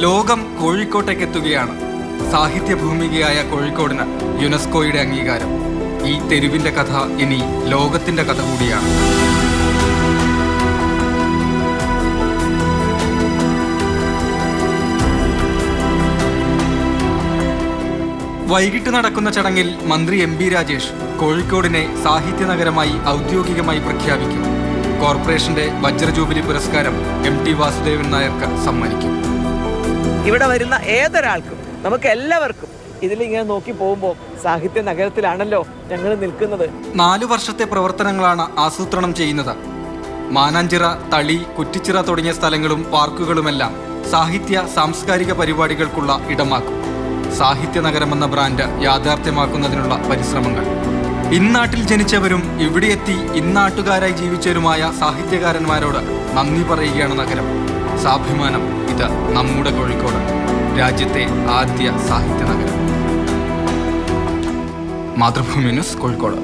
ലോകം കോഴിക്കോട്ടേക്ക് എത്തുകയാണ്. സാഹിത്യ ഭൂമികയായ കോഴിക്കോടിന് യുനെസ്കോയുടെ അംഗീകാരം. ഈ തെരുവിന്റെ കഥ ഇനി ലോകത്തിന്റെ കഥ കൂടിയാണ്. വൈകിട്ട് നടക്കുന്ന ചടങ്ങിൽ മന്ത്രി എം. രാജേഷ് കോഴിക്കോടിനെ സാഹിത്യ നഗരമായി ഔദ്യോഗികമായി പ്രഖ്യാപിക്കും. കോർപ്പറേഷന്റെ വജ്രജൂബിലി പുരസ്കാരം MT വാസുദേവൻ നായർക്ക് സമ്മാനിക്കും. ഇവിടെ വരുന്ന ഏതൊരാൾക്കും, നമുക്ക് എല്ലാവർക്കും ഇതിലിങ്ങനെ നോക്കി പോകുമ്പോൾ സാഹിത്യ നഗരത്തിലാണല്ലോ ഞങ്ങൾ നിൽക്കുന്നത്. 4 വർഷത്തെ പ്രവർത്തനങ്ങളാണ് ആസൂത്രണം ചെയ്യുന്നത്. മാനാഞ്ചിറ, തളി, കുറ്റിച്ചിറ തുടങ്ങിയ സ്ഥലങ്ങളും പാർക്കുകളുമെല്ലാം സാഹിത്യ സാംസ്കാരിക പരിപാടികൾക്കുള്ള ഇടമാക്കും. സാഹിത്യ നഗരമെന്ന ബ്രാൻഡ് യാഥാർത്ഥ്യമാക്കുന്നതിനുള്ള പരിശ്രമങ്ങൾ. ഇന്നാട്ടിൽ ജനിച്ചവരും ഇവിടെ എത്തി ഇന്നാട്ടുകാരായി ജീവിച്ചവരുമായ സാഹിത്യകാരന്മാരോട് നന്ദി പറയുകയാണ് നഗരം. സാഭിമാനം, ഇത് നമ്മുടെ കോഴിക്കോട്, രാജ്യത്തെ ആദ്യ സാഹിത്യ നഗരം. മാതൃഭൂമി ന്യൂസ്, കോഴിക്കോട്.